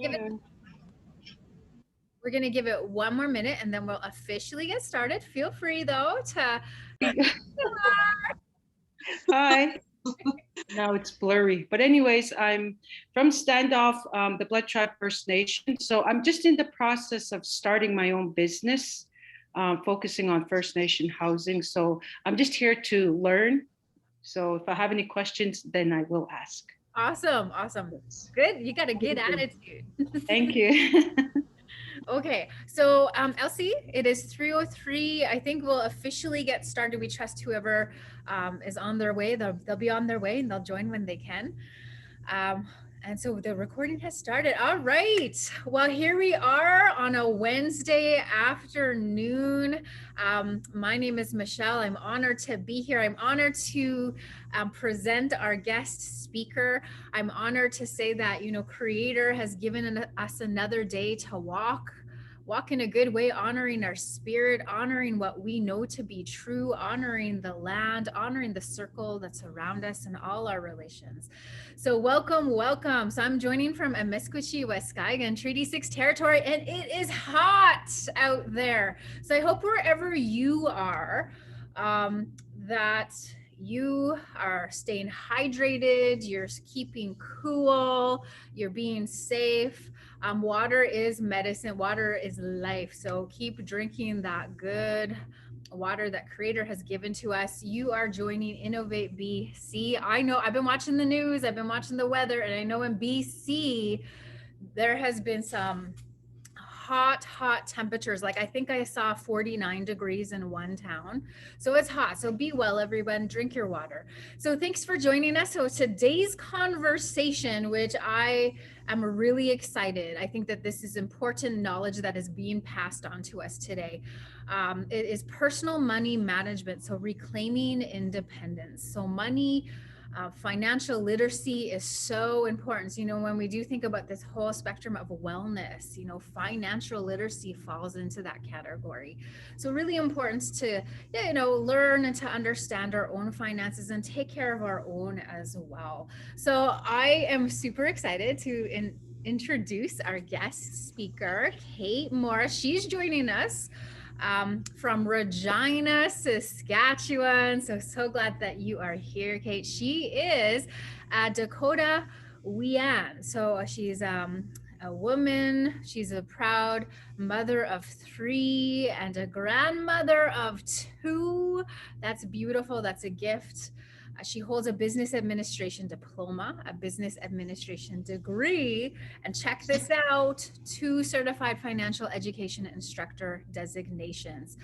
give it, we're going to give it one more minute and then we'll officially get started. Feel free though to Hi. Now it's blurry. But anyways, I'm from Standoff, the Blood Tribe First Nation. So I'm just in the process of starting my own business, focusing on First Nation housing. So I'm just here to learn. So if I have any questions, then I will ask. Awesome. Awesome. Good. You got a good attitude. Thank you. Okay, so Elsie, it is 3:03. I think we'll officially get started. We trust whoever is on their way. They'll be on their way and they'll join when they can. Um, and so the recording has started. All right. Well, here we are on a Wednesday afternoon. My name is Michelle. I'm honored to be here. I'm honored to present our guest speaker. I'm honored to say that, Creator has given us another day to walk in a good way, honoring our spirit, honoring what we know to be true, honoring the land, honoring the circle that's around us and all our relations. So welcome. So I'm joining from Amiskwichi, Waskagan, Treaty 6 territory, and it is hot out there. So I hope wherever you are, that you are staying hydrated, you're keeping cool, you're being safe. Water is medicine, water is life. So keep drinking that good water that Creator has given to us. You are joining Innovate BC. I know I've been watching the news, I've been watching the weather, and I know in BC there has been some hot temperatures. Like I think I saw 49 degrees in one town. So it's hot. So be well, everyone. Drink your water. So thanks for joining us. So today's conversation, which I am really excited. I think that this is important knowledge that is being passed on to us today. It is personal money management. So reclaiming independence. So money, financial literacy is so important. When we do think about this whole spectrum of wellness, financial literacy falls into that category. So really important to, learn and to understand our own finances and take care of our own as well. So I am super excited to introduce our guest speaker, Cate Morris. She's joining us from Regina, Saskatchewan. So glad that you are here, Cate. She is Dakota Wian. So she's a woman. She's a proud mother of 3 and a grandmother of 2. That's beautiful. That's a gift. She holds a business administration diploma, a business administration degree, and check this out, 2 certified financial education instructor designations.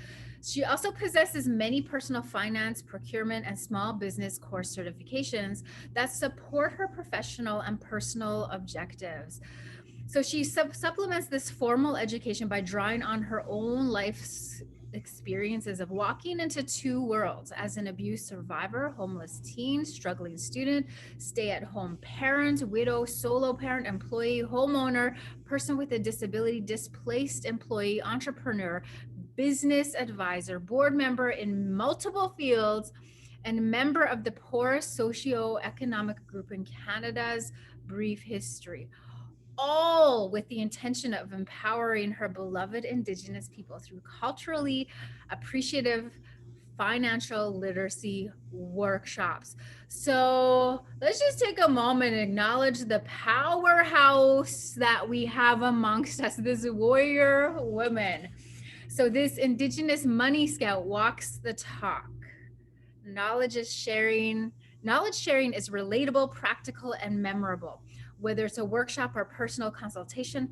She also possesses many personal finance, procurement, and small business course certifications that support her professional and personal objectives. So she supplements this formal education by drawing on her own life's experiences of walking into 2 worlds as an abuse survivor, homeless teen, struggling student, stay-at-home parent, widow, solo parent, employee, homeowner, person with a disability, displaced employee, entrepreneur, business advisor, board member in multiple fields, and member of the poorest socio-economic group in Canada's brief history, all with the intention of empowering her beloved Indigenous people through culturally appreciative financial literacy workshops. So let's just take a moment and acknowledge the powerhouse that we have amongst us, this warrior woman. So this Indigenous money scout walks the talk. Knowledge sharing is relatable, practical, and memorable. Whether it's a workshop or personal consultation,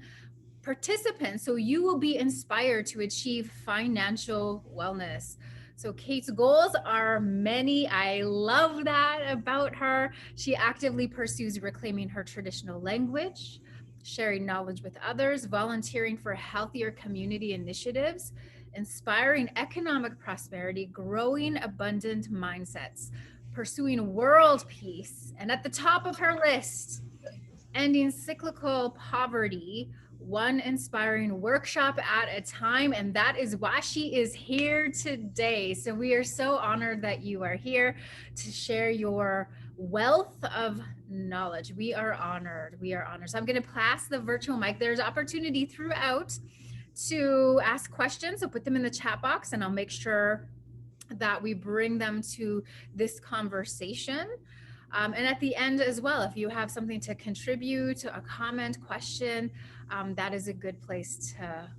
participants, so you will be inspired to achieve financial wellness. So Cate's goals are many. I love that about her. She actively pursues reclaiming her traditional language, sharing knowledge with others, volunteering for healthier community initiatives, inspiring economic prosperity, growing abundant mindsets, pursuing world peace, and at the top of her list, ending cyclical poverty, one inspiring workshop at a time. And that is why she is here today. So we are so honored that you are here to share your wealth of knowledge. We are honored. We are honored. So I'm going to pass the virtual mic. There's opportunity throughout to ask questions. So put them in the chat box and I'll make sure that we bring them to this conversation. And at the end as well, if you have something to contribute, a comment, question, that is a good place to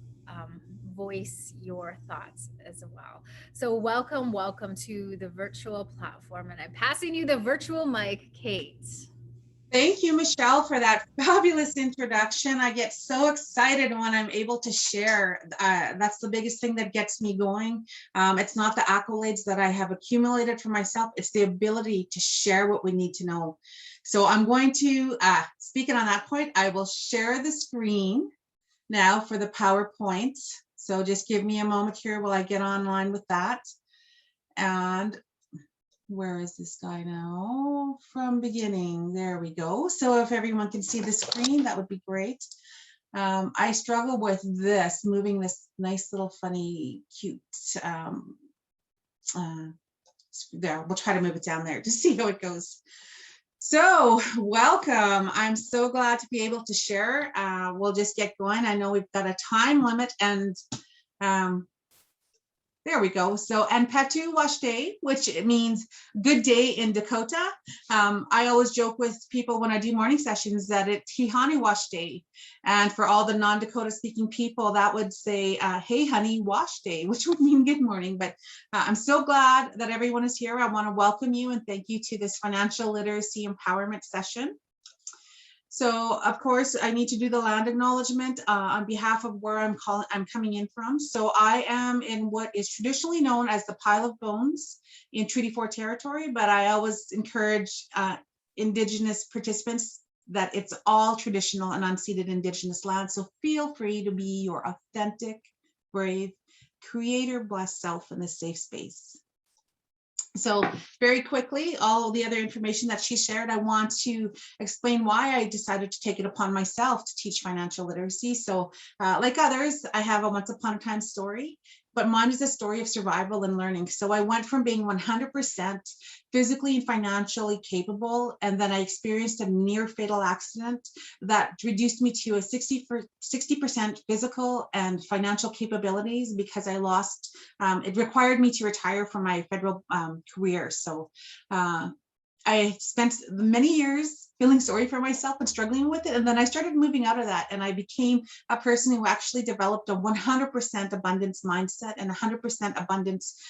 voice your thoughts as well. So welcome to the virtual platform. And I'm passing you the virtual mic, Cate. Thank you, Michelle, for that fabulous introduction. I get so excited when I'm able to share. That's the biggest thing that gets me going. It's not the accolades that I have accumulated for myself. It's the ability to share what we need to know. So I'm going to, speaking on that point, I will share the screen now for the PowerPoint. So just give me a moment here while I get online with that. And where is this guy now? From beginning, there we go. So if everyone can see the screen, that would be great. I struggle with this, moving this nice little funny, cute, there, we'll try to move it down there to see how it goes. So welcome. I'm so glad to be able to share. We'll just get going. I know we've got a time limit and there we go. So, and Patu Washte, which it means good day in Dakota. I always joke with people when I do morning sessions that it's Hihani Washte. And for all the non-Dakota speaking people, that would say, hey honey, Washte, which would mean good morning. But I'm so glad that everyone is here. I want to welcome you and thank you to this financial literacy empowerment session. So of course, I need to do the land acknowledgement on behalf of where I'm coming in from. So I am in what is traditionally known as the Pile of Bones in Treaty 4 territory, but I always encourage Indigenous participants that it's all traditional and unceded Indigenous land. So feel free to be your authentic, brave, creator blessed self in this safe space. So very quickly, all the other information that she shared, I want to explain why I decided to take it upon myself to teach financial literacy. So like others, I have a once upon a time story, but mine is a story of survival and learning. So I went from being 100% physically and financially capable, and then I experienced a near fatal accident that reduced me to a 60% physical and financial capabilities because I lost, it required me to retire from my federal career. So I spent many years feeling sorry for myself and struggling with it. And then I started moving out of that and I became a person who actually developed a 100% abundance mindset and 100% abundance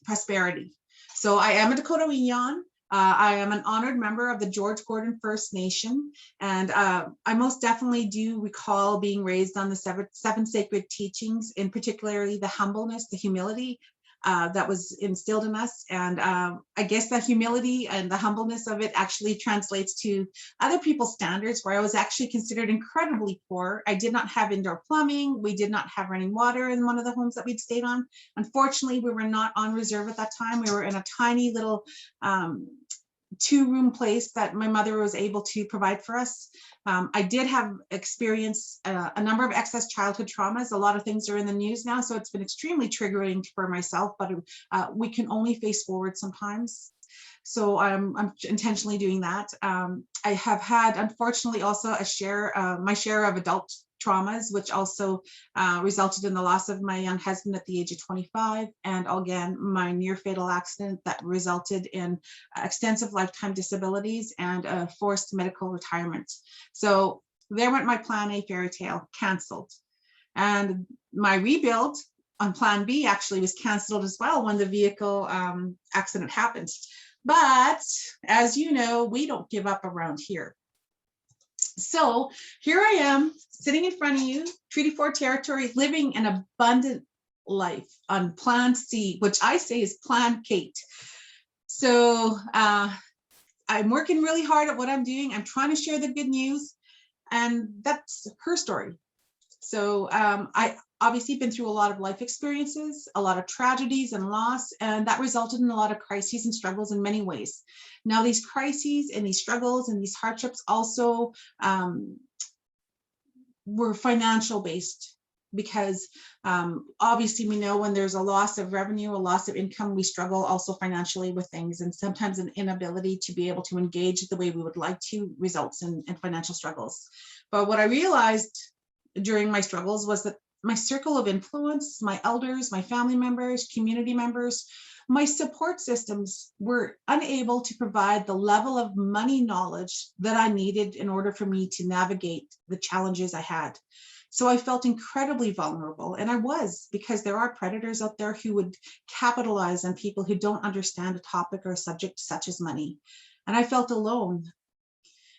prosperity. So I am a Dakota Wiyaan. I am an honored member of the George Gordon First Nation. And I most definitely do recall being raised on the seven sacred teachings, in particularly the humbleness, the humility, that was instilled in us. And I guess that humility and the humbleness of it actually translates to other people's standards, where I was actually considered incredibly poor. I did not have indoor plumbing. We did not have running water in one of the homes that we'd stayed on. Unfortunately, we were not on reserve at that time. We were in a tiny little two-room place that my mother was able to provide for us. I did have experienced a number of excess childhood traumas. A lot of things are in the news now, so it's been extremely triggering for myself, but we can only face forward sometimes. So I'm intentionally doing that. I have had, unfortunately, also my share of adult traumas, which also resulted in the loss of my young husband at the age of 25, and again, my near fatal accident that resulted in extensive lifetime disabilities and a forced medical retirement. So there went my plan A fairy tale, canceled. And my rebuild on plan B actually was canceled as well when the vehicle accident happened. But as you know, we don't give up around here. So here I am sitting in front of you, Treaty 4 territory, living an abundant life on plan C, which I say is plan Cate. So I'm working really hard at what I'm doing. I'm trying to share the good news, and that's her story. So I obviously been through a lot of life experiences, a lot of tragedies and loss, and that resulted in a lot of crises and struggles in many ways. Now, these crises and these struggles and these hardships also were financial based. because obviously we know when there's a loss of revenue, a loss of income, we struggle also financially with things, and sometimes an inability to be able to engage the way we would like to results in financial struggles. But what I realized during my struggles was that my circle of influence, my elders, my family members, community members, my support systems were unable to provide the level of money knowledge that I needed in order for me to navigate the challenges I had. So I felt incredibly vulnerable, and I was, because there are predators out there who would capitalize on people who don't understand a topic or a subject such as money. And I felt alone.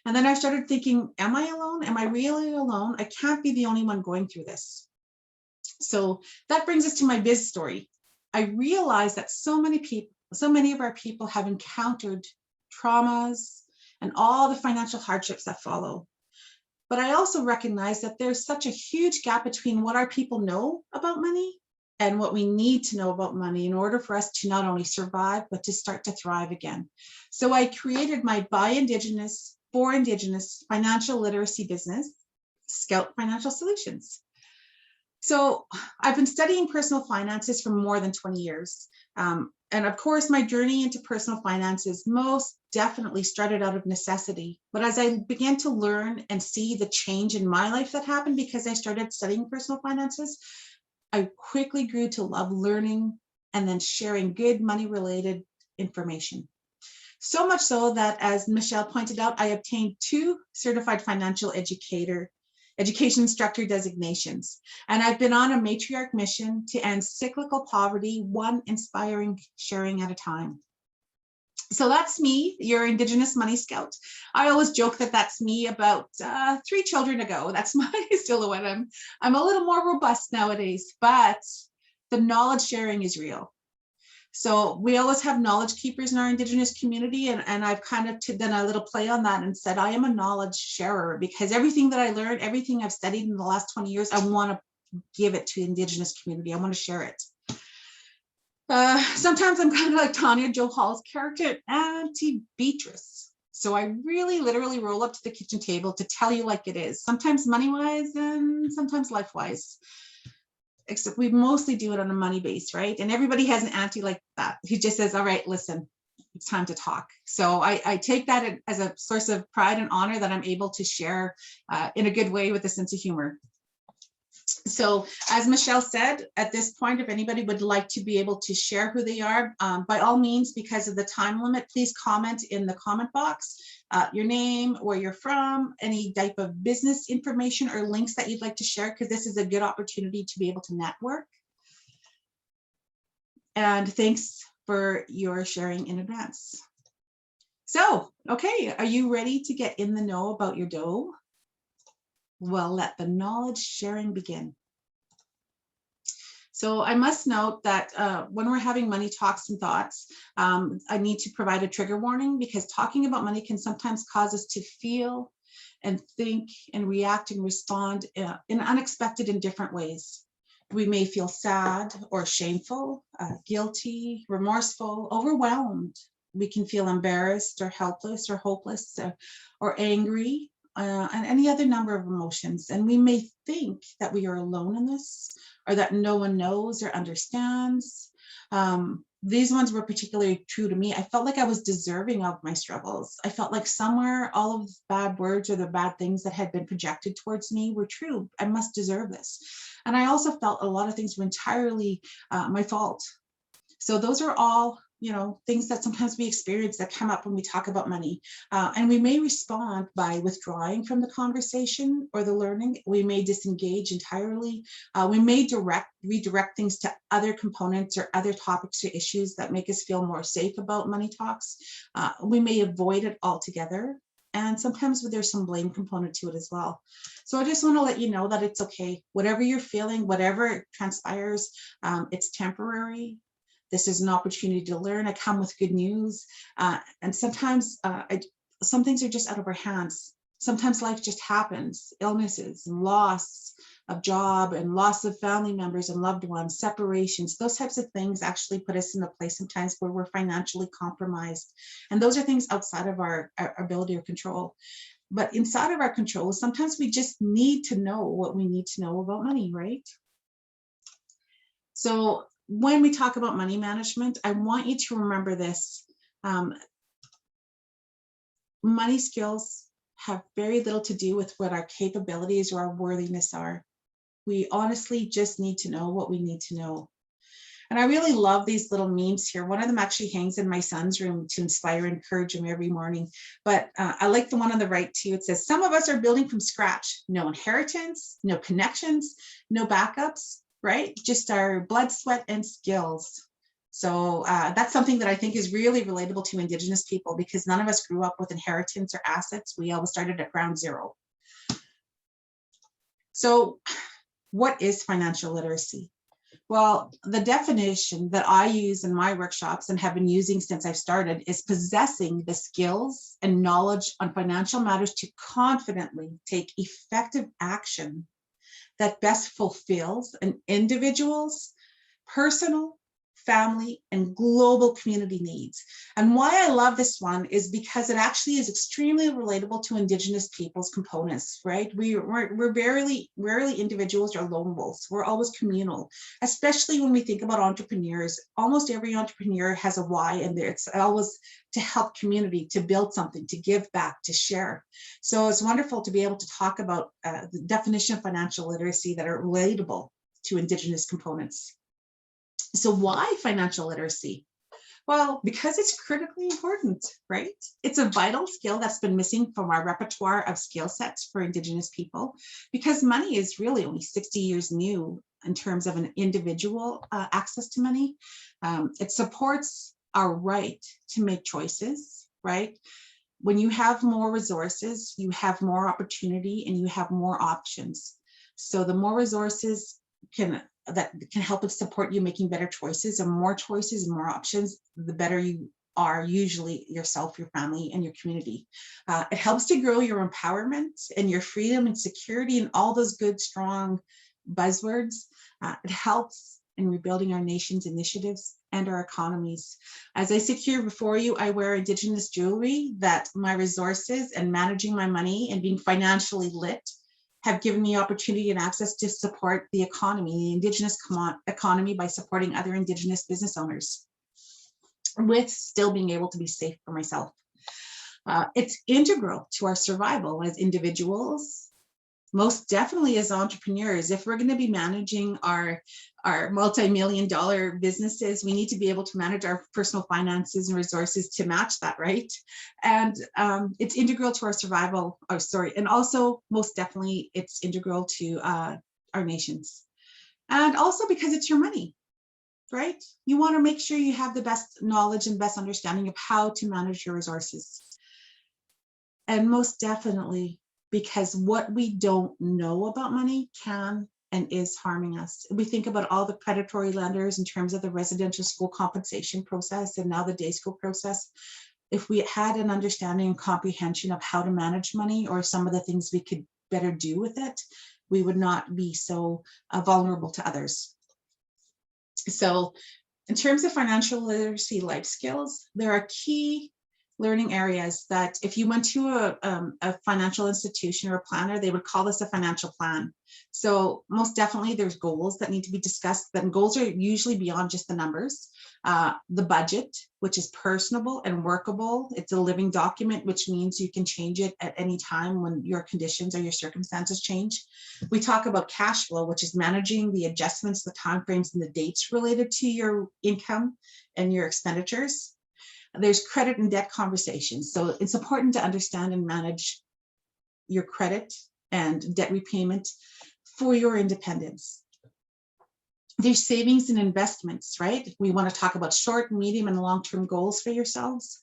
And then I started thinking, am I alone? Am I really alone? I can't be the only one going through this. So that brings us to my biz story. I realized that so many of our people have encountered traumas and all the financial hardships that follow. But I also recognize that there's such a huge gap between what our people know about money and what we need to know about money in order for us to not only survive, but to start to thrive again. So I created my by Indigenous, for Indigenous financial literacy business, Scout Financial Solutions. So I've been studying personal finances for more than 20 years. And of course, my journey into personal finances most definitely started out of necessity. But as I began to learn and see the change in my life that happened because I started studying personal finances, I quickly grew to love learning and then sharing good money-related information. So much so that, as Michelle pointed out, I obtained 2 certified financial education instructor designations. And I've been on a matriarch mission to end cyclical poverty, one inspiring sharing at a time. So that's me, your Indigenous Money Scout. I always joke that that's me about 3 children ago. That's my silhouette. I'm a little more robust nowadays, but the knowledge sharing is real. So we always have knowledge keepers in our Indigenous community, and I've kind of done a little play on that and said I am a knowledge sharer, because everything that I learned, everything I've studied in the last 20 years, I want to give it to the Indigenous community. I want to share it. Sometimes I'm kind of like Tanya Jo Hall's character, Auntie Beatrice. So I really literally roll up to the kitchen table to tell you like it is, sometimes money-wise and sometimes life-wise. Except we mostly do it on a money base, right? And everybody has an auntie like that who just says, all right, listen, it's time to talk. So I take that as a source of pride and honor that I'm able to share in a good way with a sense of humor. So as Michelle said, at this point, if anybody would like to be able to share who they are, by all means, because of the time limit, please comment in the comment box, your name, where you're from, any type of business information or links that you'd like to share, because this is a good opportunity to be able to network. And thanks for your sharing in advance. So, okay, are you ready to get in the know about your dough? Well, let the knowledge sharing begin. So I must note that when we're having money talks and thoughts, I need to provide a trigger warning, because talking about money can sometimes cause us to feel and think and react and respond in unexpected and different ways. We may feel sad or shameful, guilty, remorseful, overwhelmed. We can feel embarrassed or helpless or hopeless or angry. And any other number of emotions. And we may think that we are alone in this, or that no one knows or understands. These ones were particularly true to me. I felt like I was deserving of my struggles. I felt like somewhere all of the bad words or the bad things that had been projected towards me were true. I must deserve this. And I also felt a lot of things were entirely my fault. So those are all, you know, things that sometimes we experience that come up when we talk about money. And we may respond by withdrawing from the conversation or the learning. We may disengage entirely. We may redirect things to other components or other topics or issues that make us feel more safe about money talks. We may avoid it altogether. And sometimes there's some blame component to it as well. So I just want to let you know that it's okay. Whatever you're feeling, whatever transpires, it's temporary. This is an opportunity to learn. I come with good news. And sometimes some things are just out of our hands. Sometimes life just happens, illnesses and loss of job and loss of family members and loved ones, separations, those types of things actually put us in a place sometimes where we're financially compromised. And those are things outside of our ability or control. but inside of our control, sometimes we just need to know what we need to know about money, right? So when we talk about money management, I want you to remember this. Money skills have very little to do with what our capabilities or our worthiness are. We honestly just need to know what we need to know. And I really love these little memes here. One of them actually hangs in my son's room to inspire and encourage him every morning. But I like the one on the right too. It says, some of us are building from scratch. No inheritance, no connections, no backups, right? Just our blood, sweat, and skills. So that's something that I think is really relatable to Indigenous people, because none of us grew up with inheritance or assets. We always started at ground zero. So what is financial literacy? Well, the definition that I use in my workshops and have been using since I've started is possessing the skills and knowledge on financial matters to confidently take effective action that best fulfills an individual's personal, family, and global community needs. And why I love this one is because it actually is extremely relatable to Indigenous people's components, right? We're rarely individuals or lone wolves. We're always communal, especially when we think about entrepreneurs. Almost every entrepreneur has a why, and it's always to help community, to build something, to give back, to share. So it's wonderful to be able to talk about the definition of financial literacy that are relatable to Indigenous components. So why financial literacy? Well, because it's critically important, right? It's a vital skill that's been missing from our repertoire of skill sets for Indigenous people, because money is really only 60 years new in terms of an individual access to money. It supports our right to make choices, right? When you have more resources, you have more opportunity and you have more options. So the more resources that can help us support you making better choices, and more choices and more options, the better you are, usually yourself, your family, and your community. It helps to grow your empowerment and your freedom and security and all those good, strong buzzwords. It helps in rebuilding our nation's initiatives and our economies. As I sit here before you, I wear Indigenous jewelry that my resources and managing my money and being financially lit have given me opportunity and access to support the economy, the Indigenous economy, by supporting other Indigenous business owners, with still being able to be safe for myself. It's integral to our survival as individuals, most definitely as entrepreneurs. If we're going to be managing our multi-million-dollar businesses, we need to be able to manage our personal finances and resources to match that, right? And it's integral to our survival, and also most definitely it's integral to our nations. And also because it's your money, right? You want to make sure you have the best knowledge and best understanding of how to manage your resources. And most definitely because what we don't know about money can and is harming us. We think about all the predatory lenders in terms of the residential school compensation process and now the day school process. If we had an understanding and comprehension of how to manage money, or some of the things we could better do with it, we would not be so vulnerable to others. So in terms of financial literacy life skills, there are key learning areas that if you went to a financial institution or a planner, they would call this a financial plan. So most definitely there's goals that need to be discussed. Then goals are usually beyond just the numbers. The budget, which is personable and workable. It's a living document, which means you can change it at any time when your conditions or your circumstances change. We talk about cash flow, which is managing the adjustments, the timeframes, and the dates related to your income and your expenditures. There's credit and debt conversations. So it's important to understand and manage your credit and debt repayment for your independence. There's savings and investments, right? We want to talk about short, medium, and long-term goals for yourselves.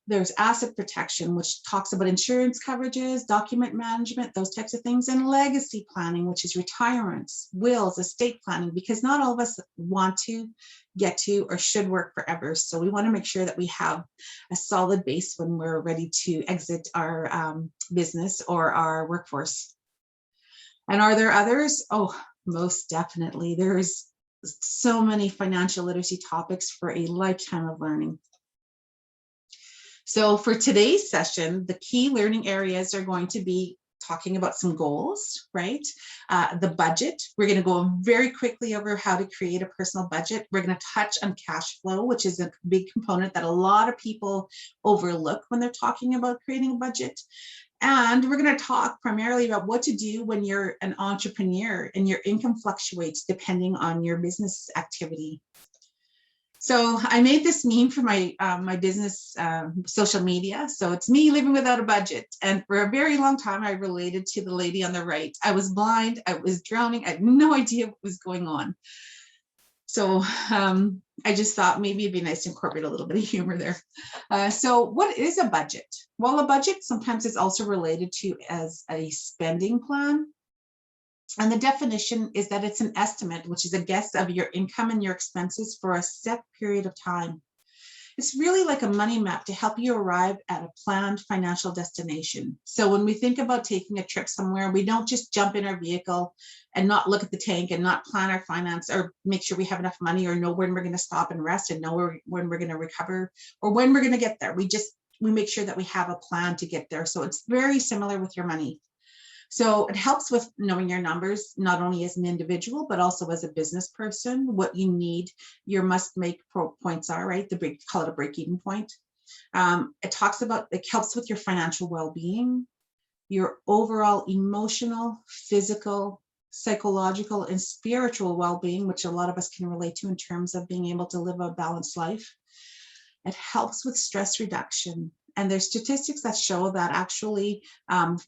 There's asset protection, which talks about insurance coverages, document management, those types of things, and legacy planning, which is retirements, wills, estate planning, because not all of us want to, get to, or should work forever. So we want to make sure that we have a solid base when we're ready to exit our business or our workforce. And are there others? Oh, most definitely. There's so many financial literacy topics for a lifetime of learning. So for today's session, the key learning areas are going to be talking about some goals, right? The budget. We're going to go very quickly over how to create a personal budget. We're going to touch on cash flow, which is a big component that a lot of people overlook when they're talking about creating a budget. And we're going to talk primarily about what to do when you're an entrepreneur and your income fluctuates depending on your business activity. So I made this meme for my my business social media. So it's me living without a budget. And for a very long time, I related to the lady on the right. I was blind, I was drowning, I had no idea what was going on. So I just thought maybe it'd be nice to incorporate a little bit of humor there. So what is a budget? Well, a budget sometimes is also related to as a spending plan. And the definition is that it's an estimate, which is a guess of your income and your expenses for a set period of time. It's really like a money map to help you arrive at a planned financial destination. So when we think about taking a trip somewhere, we don't just jump in our vehicle and not look at the tank and not plan our finance or make sure we have enough money or know when we're going to stop and rest and know when we're going to recover or when we're going to get there. We make sure that we have a plan to get there. So it's very similar with your money. So it helps with knowing your numbers, not only as an individual, but also as a business person, what you need, your must-make points are, right? Call it a break-even point. It helps with your financial well-being, your overall emotional, physical, psychological, and spiritual well-being, which a lot of us can relate to in terms of being able to live a balanced life. It helps with stress reduction. And there's statistics that show that actually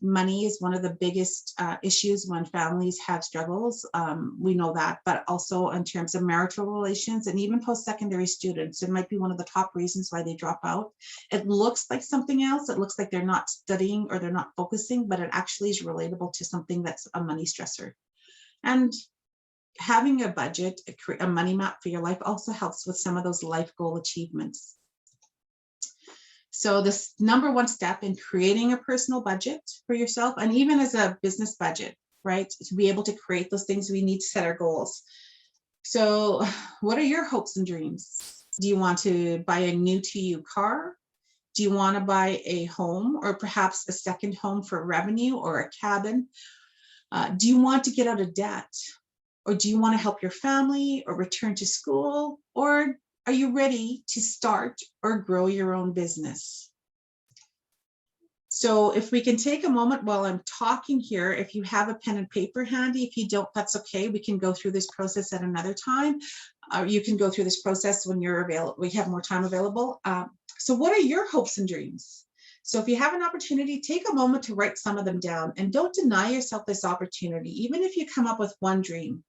money is one of the biggest issues when families have struggles. We know that, but also in terms of marital relations and even post-secondary students, it might be one of the top reasons why they drop out. It looks like something else. It looks like they're not studying or they're not focusing, but it actually is relatable to something that's a money stressor. And having a budget, a money map for your life also helps with some of those life goal achievements. So this number one step in creating a personal budget for yourself, and even as a business budget, right? To be able to create those things, we need to set our goals. So what are your hopes and dreams? Do you want to buy a new to you car? Do you want to buy a home or perhaps a second home for revenue or a cabin? Do you want to get out of debt? Or do you want to help your family or return to school? Or are you ready to start or grow your own business? So if we can take a moment while I'm talking here, if you have a pen and paper handy, if you don't, that's okay. We can go through this process at another time. You can go through this process when you're available. We have more time available. So what are your hopes and dreams? So if you have an opportunity, take a moment to write some of them down and don't deny yourself this opportunity. Even if you come up with one dream,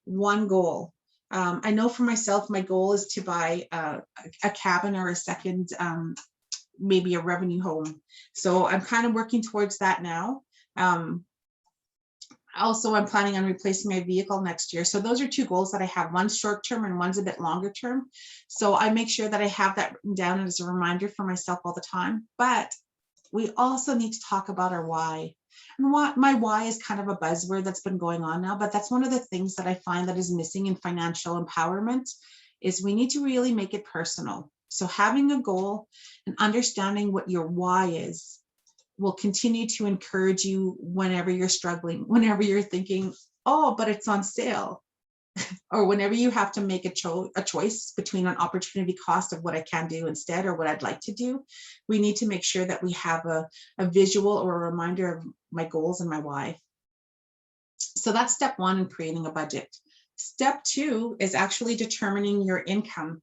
one goal. I know for myself, my goal is to buy a cabin or a second, maybe a revenue home. So I'm kind of working towards that now. Also, I'm planning on replacing my vehicle next year. So those are two goals that I have. One's short term and one's a bit longer term. So I make sure that I have that written down as a reminder for myself all the time. But we also need to talk about our why. And my why is kind of a buzzword that's been going on now, but that's one of the things that I find that is missing in financial empowerment is we need to really make it personal. So having a goal and understanding what your why is will continue to encourage you whenever you're struggling, whenever you're thinking, oh, but it's on sale. Or whenever you have to make a choice between an opportunity cost of what I can do instead or what I'd like to do, we need to make sure that we have a visual or a reminder of my goals and my why. So that's step one in creating a budget. Step two is actually determining your income.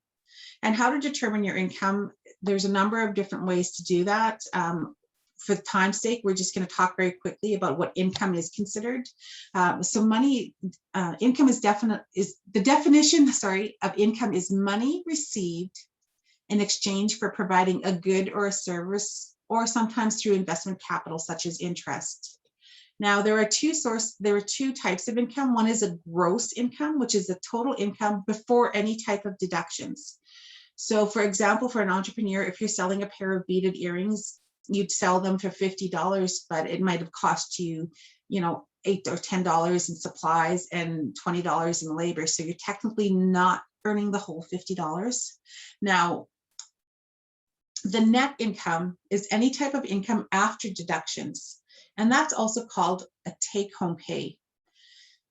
And how to determine your income, there's a number of different ways to do that. For time's sake, we're just going to talk very quickly about what income is considered. So income is the definition, of income is money received in exchange for providing a good or a service, or sometimes through investment capital, such as interest. Now, there are two types of income. One is a gross income, which is the total income before any type of deductions. So for example, for an entrepreneur, if you're selling a pair of beaded earrings, you'd sell them for $50, but it might have cost you, $8 or $10 in supplies and $20 in labor. So you're technically not earning the whole $50. Now, The net income is any type of income after deductions, and that's also called a take-home pay.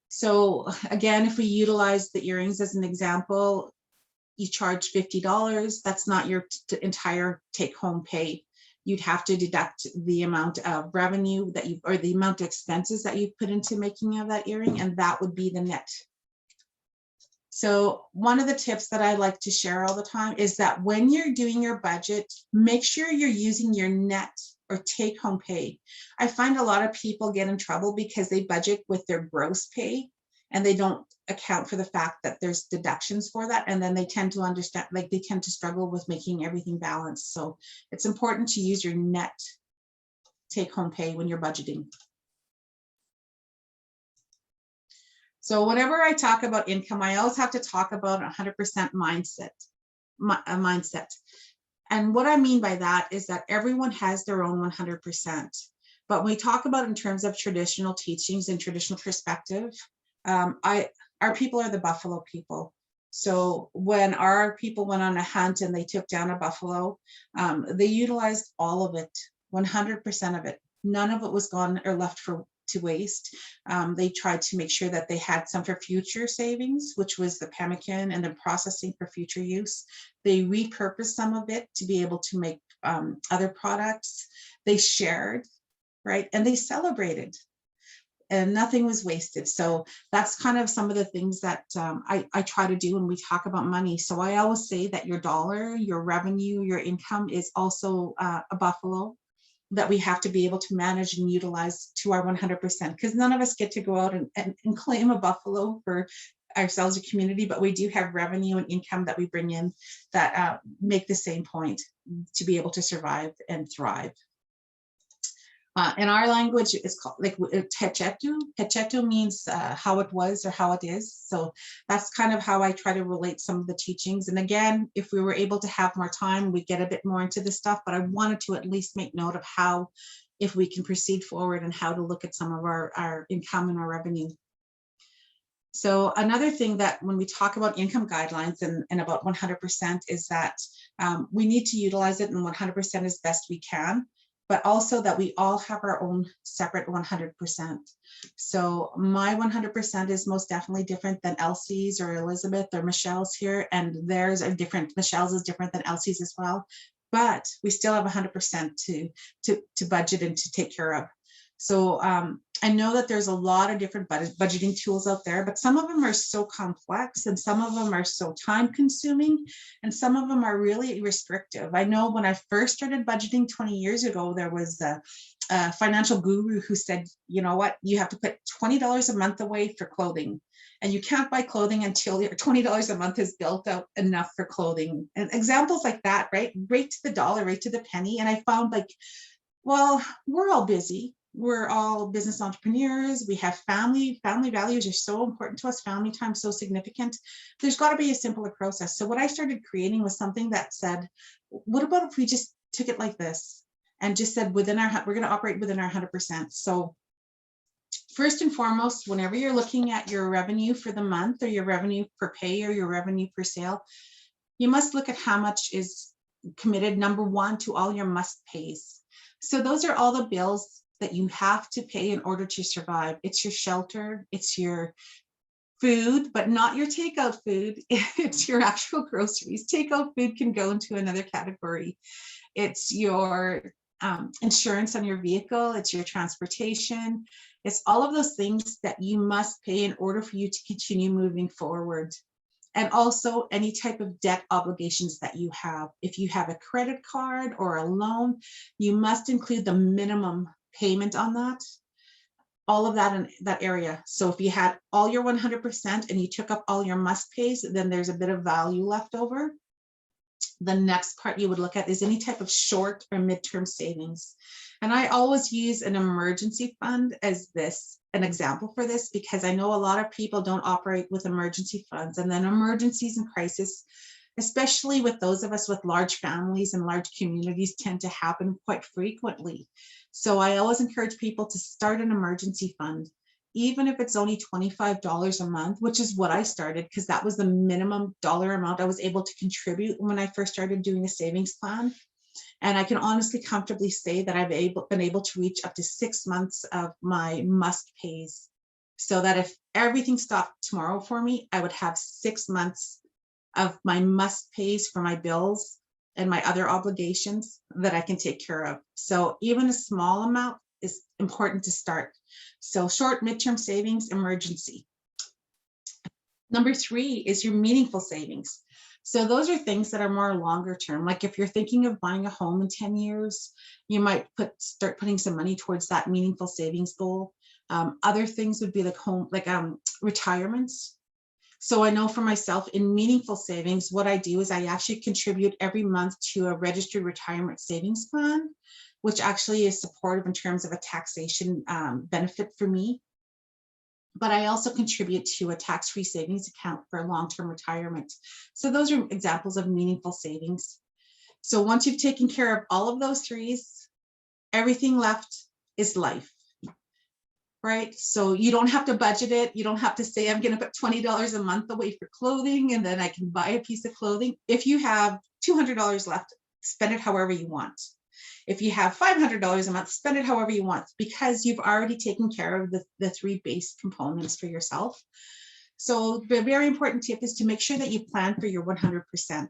So again, if we utilize the earrings as an example, you charge $50, that's not your entire take-home pay. You'd have to deduct the amount of revenue that you, or the amount of expenses that you put into making of that earring, and that would be the net. So one of the tips that I like to share all the time is that when you're doing your budget, make sure you're using your net or take home pay. I find a lot of people get in trouble because they budget with their gross pay and they don't account for the fact that there's deductions for that. And then they tend to understand, like they tend to struggle with making everything balanced. So it's important to use your net take home pay when you're budgeting. So whenever I talk about income, I always have to talk about 100% mindset. And what I mean by that is that everyone has their own 100%. But when we talk about in terms of traditional teachings and traditional perspective, our people are the buffalo people. So when our people went on a hunt and they took down a buffalo, they utilized all of it, 100% of it. None of it was gone or left to waste. They tried to make sure that they had some for future savings, which was the pemmican, and then processing for future use. They repurposed some of it to be able to make other products. They shared, right? And they celebrated, and nothing was wasted. So that's kind of some of the things that I try to do when we talk about money. So I always say that your dollar, your revenue, your income is also a buffalo that we have to be able to manage and utilize to our 100%, because none of us get to go out and claim a buffalo for ourselves, a community, but we do have revenue and income that we bring in that make the same point to be able to survive and thrive. In our language, it's called like techetu. Techetu means how it was or how it is. So that's kind of how I try to relate some of the teachings. And again, if we were able to have more time, we'd get a bit more into this stuff, but I wanted to at least make note of how, if we can proceed forward and how to look at some of our income and our revenue. So another thing that when we talk about income guidelines and about 100% is that we need to utilize it in 100% as best we can, but also that we all have our own separate 100%. So my 100% is most definitely different than Elsie's or Elizabeth or Michelle's here, and theirs are different. Michelle's is different than Elsie's as well, but we still have 100% to budget and to take care of. So I know that there's a lot of different budgeting tools out there, but some of them are so complex and some of them are so time consuming and some of them are really restrictive. I know when I first started budgeting 20 years ago, there was a financial guru who said, you know what, you have to put $20 a month away for clothing. And you can't buy clothing until your $20 a month is built up enough for clothing. And examples like that, right to the dollar, right to the penny. And I found like, well, we're all busy. We're all business entrepreneurs. We have family. Family values are so important to us. Family time is so significant. There's got to be a simpler process. So what I started creating was something that said, what about if we just took it like this and just said we're going to operate within our 100%. So first and foremost, whenever you're looking at your revenue for the month or your revenue per pay or your revenue per sale, you must look at how much is committed, number one, to all your must pays. So those are all the bills that you have to pay in order to survive. It's your shelter, it's your food, but not your takeout food. It's your actual groceries. Takeout food can go into another category. It's your insurance on your vehicle, it's your transportation. It's all of those things that you must pay in order for you to continue moving forward. And also any type of debt obligations that you have. If you have a credit card or a loan, you must include the minimum payment on that, all of that in that area. So if you had all your 100% and you took up all your must pays, then there's a bit of value left over. The next part you would look at is any type of short or midterm savings. And I always use an emergency fund as an example for this, because I know a lot of people don't operate with emergency funds, and then emergencies and crisis, especially with those of us with large families and large communities, tend to happen quite frequently. So I always encourage people to start an emergency fund, even if it's only $25 a month, which is what I started, because that was the minimum dollar amount I was able to contribute when I first started doing a savings plan. And I can honestly comfortably say that I've been able to reach up to 6 months of my must pays, so that if everything stopped tomorrow for me, I would have 6 months of my must pays for my bills and my other obligations that I can take care of. So even a small amount is important to start. So short, midterm savings, emergency. Number 3 is your meaningful savings. So those are things that are more longer term. Like if you're thinking of buying a home in 10 years, you might start putting some money towards that meaningful savings goal. Other things would be like retirements. So I know for myself, in meaningful savings, what I do is I actually contribute every month to a registered retirement savings plan, which actually is supportive in terms of a taxation benefit for me. But I also contribute to a tax-free savings account for long-term retirement. So those are examples of meaningful savings. So once you've taken care of all of those 3s, everything left is life. Right? So you don't have to budget it. You don't have to say, I'm going to put $20 a month away for clothing and then I can buy a piece of clothing. If you have $200 left, spend it however you want. If you have $500 a month, spend it however you want, because you've already taken care of the 3 base components for yourself. So the very important tip is to make sure that you plan for your 100%.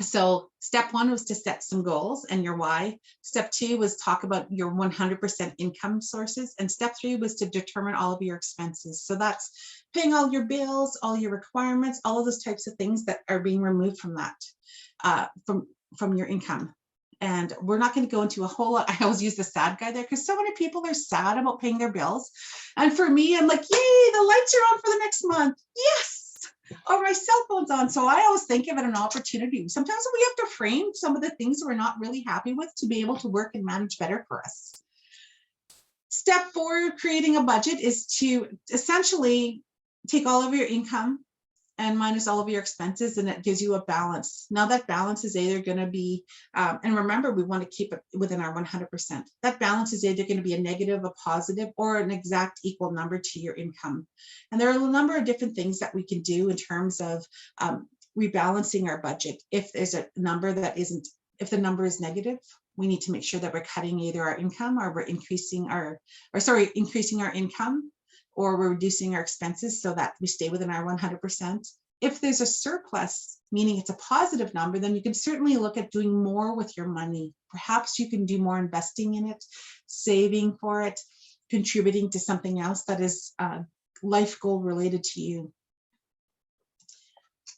So step 1 was to set some goals and your why. Step 2 was talk about your 100% income sources. And step 3 was to determine all of your expenses. So that's paying all your bills, all your requirements, all of those types of things that are being removed from that, from your income. And we're not going to go into a whole lot. I always use the sad guy there because so many people are sad about paying their bills. And for me, I'm like, yay, the lights are on for the next month. Yes. Or my cell phone's on. So I always think of it an opportunity. Sometimes we have to frame some of the things we're not really happy with to be able to work and manage better for us. Step 4, creating a budget, is to essentially take all of your income and minus all of your expenses, and it gives you a balance. Now that balance is either going to be, and remember, we want to keep it within our 100%. That balance is either going to be a negative, a positive, or an exact equal number to your income. And there are a number of different things that we can do in terms of rebalancing our budget. If there's a number that isn't, if the number is negative, we need to make sure that we're cutting either our income or we're increasing our income, or we're reducing our expenses so that we stay within our 100%. If there's a surplus, meaning it's a positive number, then you can certainly look at doing more with your money. Perhaps you can do more investing in it, saving for it, contributing to something else that is life goal related to you.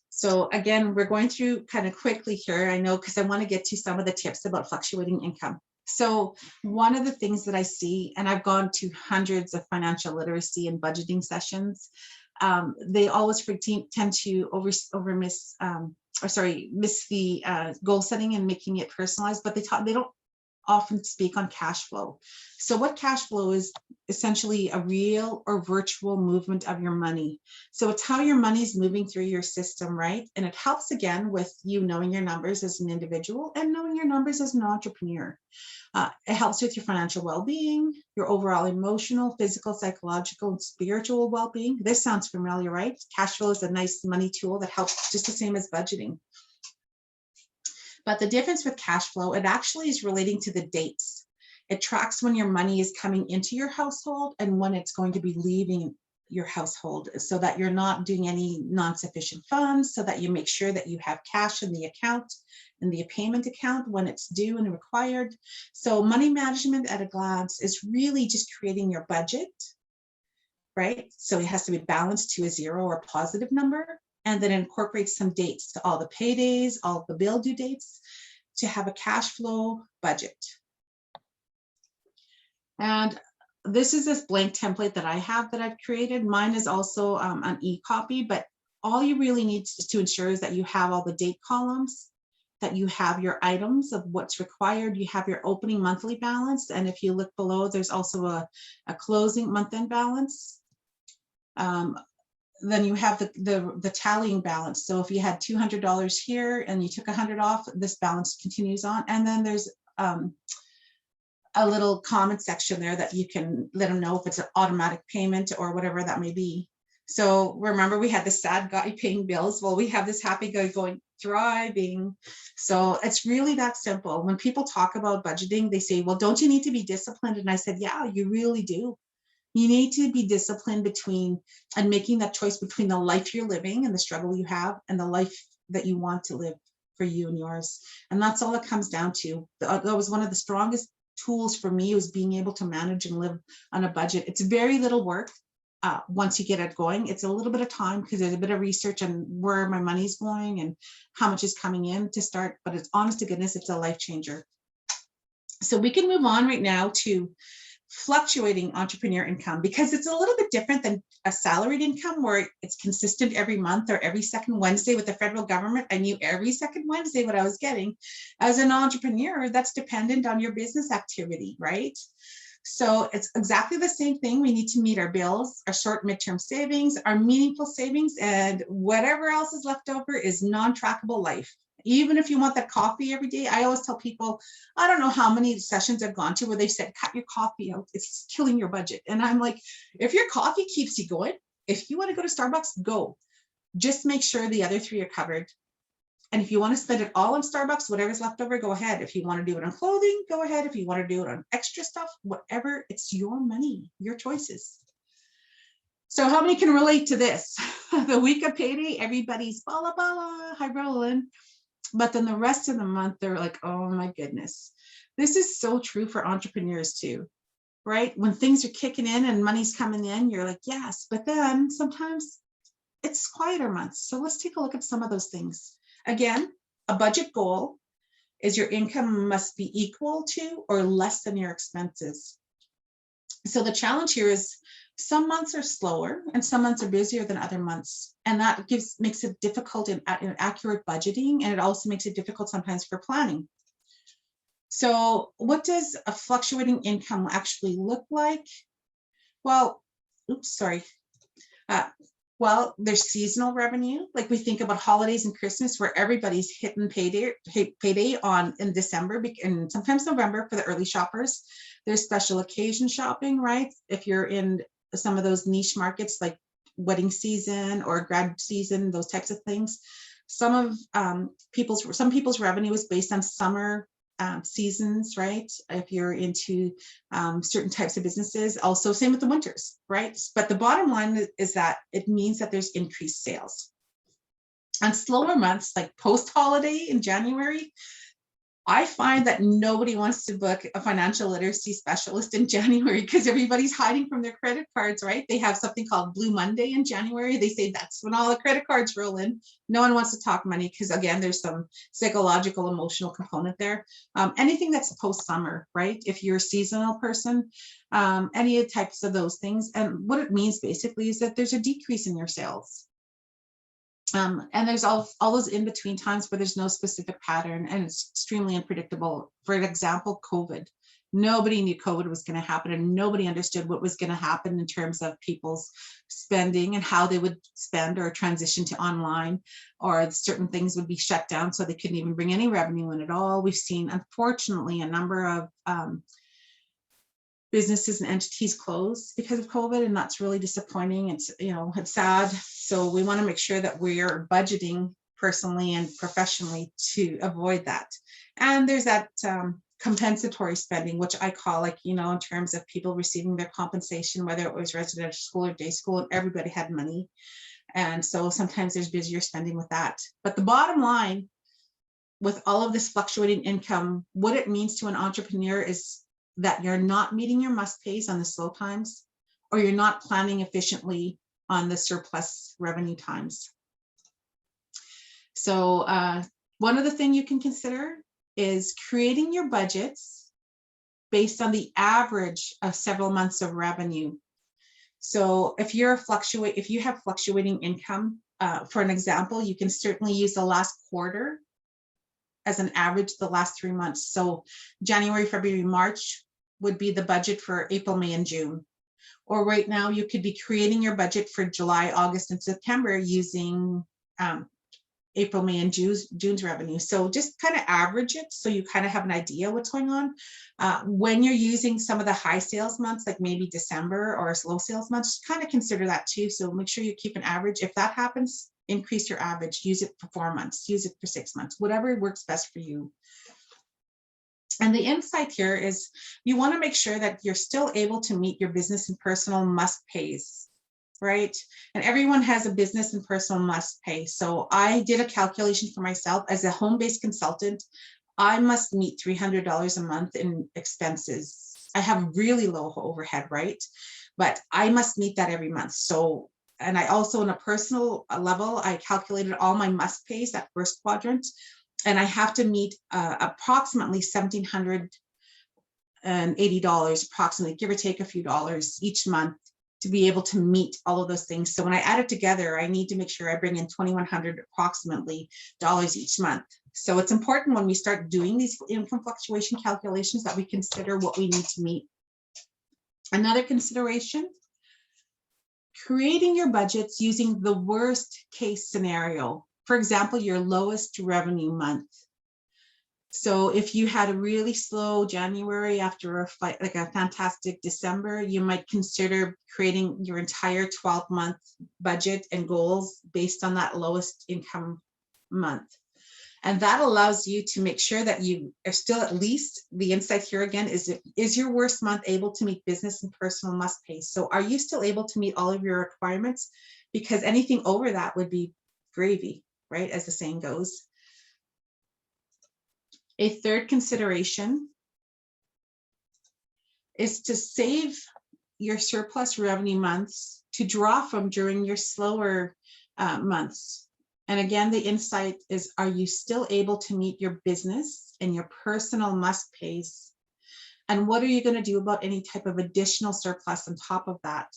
So again, we're going through kind of quickly here, I know, because I want to get to some of the tips about fluctuating income. So one of the things that I see, and I've gone to hundreds of financial literacy and budgeting sessions, they always tend to miss the goal setting and making it personalized, but they don't often speak on cash flow. So what cash flow is essentially a real or virtual movement of your money. So it's how your money is moving through your system, right? And it helps again with you knowing your numbers as an individual and knowing your numbers as an entrepreneur. It helps with your financial well-being, your overall emotional, physical, psychological, and spiritual well-being. This sounds familiar, right? Cash flow is a nice money tool that helps just the same as budgeting. But the difference with cash flow, it actually is relating to the dates. It tracks when your money is coming into your household and when it's going to be leaving your household, so that you're not doing any non-sufficient funds, so that you make sure that you have cash in the account, in the payment account when it's due and required. So money management at a glance is really just creating your budget, right? So it has to be balanced to a 0 or a positive number. And then incorporate some dates to all the paydays, all the bill due dates, to have a cash flow budget. And this is this blank template that I have that I've created. Mine is also an e-copy, but all you really need to ensure is that you have all the date columns, that you have your items of what's required, you have your opening monthly balance, and if you look below, there's also a closing month-end balance. Then you have the tallying balance. So if you had $200 here and you took 100 off, this balance continues on. And then there's a little comment section there that you can let them know if it's an automatic payment or whatever that may be. So remember, we had the sad guy paying bills. Well, we have this happy guy going, thriving. So it's really that simple. When people talk about budgeting, they say, well, don't you need to be disciplined? And I said, yeah, you really do. You need to be disciplined between and making that choice between the life you're living and the struggle you have and the life that you want to live for you and yours. And that's all it comes down to. That was one of the strongest tools for me, was being able to manage and live on a budget. It's very little work. Once you get it going, it's a little bit of time because there's a bit of research on where my money's going and how much is coming in to start, but it's honest to goodness, it's a life changer. So we can move on right now to fluctuating entrepreneur income, because it's a little bit different than a salaried income where it's consistent every month or every second Wednesday. With the federal government, I knew every second Wednesday what I was getting. As an entrepreneur, that's dependent on your business activity, right? So it's exactly the same thing. We need to meet our bills, our short midterm savings, our meaningful savings, and whatever else is left over is non-trackable life. Even if you want that coffee every day, I always tell people, I don't know how many sessions I've gone to where they've said, cut your coffee out, it's killing your budget. And I'm like, if your coffee keeps you going, if you want to go to Starbucks, go. Just make sure the other three are covered. And if you want to spend it all on Starbucks, whatever's left over, go ahead. If you want to do it on clothing, go ahead. If you want to do it on extra stuff, whatever, it's your money, your choices. So how many can relate to this? The week of payday, everybody's bala bala, high rolling. But then the rest of the month, they're like, oh my goodness. This is so true for entrepreneurs too, right? When things are kicking in and money's coming in, you're like, yes. But then sometimes it's quieter months. So let's take a look at some of those things. Again, a budget goal is your income must be equal to or less than your expenses. So the challenge here is some months are slower and some months are busier than other months. And that makes it difficult in accurate budgeting. And it also makes it difficult sometimes for planning. So what does a fluctuating income actually look like? Well, well, there's seasonal revenue. Like we think about holidays and Christmas where everybody's hitting payday in December and sometimes November for the early shoppers. There's special occasion shopping, right? If you're in some of those niche markets like wedding season or grad season, those types of things. Some people's revenue is based on summer seasons, right? If you're into certain types of businesses, also same with the winters, right? But the bottom line is that it means that there's increased sales. On slower months, like post-holiday in January, I find that nobody wants to book a financial literacy specialist in January because everybody's hiding from their credit cards, right? They have something called Blue Monday in January. They say that's when all the credit cards roll in. No one wants to talk money because, again, there's some psychological, emotional component there. Anything that's post-summer, right? If you're a seasonal person, any types of those things. And what it means basically is that there's a decrease in your sales. And there's all those in-between times where there's no specific pattern and it's extremely unpredictable. For example, COVID. Nobody knew COVID was going to happen and nobody understood what was going to happen in terms of people's spending and how they would spend or transition to online, or certain things would be shut down so they couldn't even bring any revenue in at all. We've seen, unfortunately, a number of businesses and entities close because of COVID, and that's really disappointing. It's, it's sad. So we want to make sure that we are budgeting personally and professionally to avoid that. And there's that compensatory spending, which I call, like, in terms of people receiving their compensation, whether it was residential school or day school, and everybody had money. And so sometimes there's busier spending with that. But the bottom line with all of this fluctuating income, what it means to an entrepreneur is that you're not meeting your must pays on the slow times, or you're not planning efficiently on the surplus revenue times. So one other thing you can consider is creating your budgets based on the average of several months of revenue. So if you have fluctuating income, for an example, you can certainly use the last quarter as an average, the last 3 months. So January, February, March would be the budget for April, May, and June. Or right now, you could be creating your budget for July, August, and September using April, May, and June's revenue. So just kind of average it so you kind of have an idea what's going on. When you're using some of the high sales months, like maybe December, or slow sales months, kind of consider that too. So make sure you keep an average. If that happens, increase your average, use it for 4 months, use it for 6 months, whatever works best for you. And the insight here is you want to make sure that you're still able to meet your business and personal must pays, right? And everyone has a business and personal must pay. So I did a calculation for myself as a home-based consultant. I must meet $300 a month in expenses. I have really low overhead, right? But I must meet that every month. So, and I also, on a personal level, I calculated all my must pays, that first quadrant, and I have to meet approximately $1,780, approximately, give or take a few dollars each month to be able to meet all of those things. So when I add it together, I need to make sure I bring in $2,100 approximately dollars each month. So it's important when we start doing these income fluctuation calculations that we consider what we need to meet. Another consideration, creating your budgets using the worst case scenario. For example, your lowest revenue month. So if you had a really slow January after a fight, like a fantastic December, you might consider creating your entire 12-month budget and goals based on that lowest income month. And that allows you to make sure that you are still, at least the insight here again is your worst month able to meet business and personal must pay? So are you still able to meet all of your requirements? Because anything over that would be gravy, right? As the saying goes. A third consideration is to save your surplus revenue months to draw from during your slower months. And again, the insight is, are you still able to meet your business and your personal must pays? And what are you going to do about any type of additional surplus on top of that?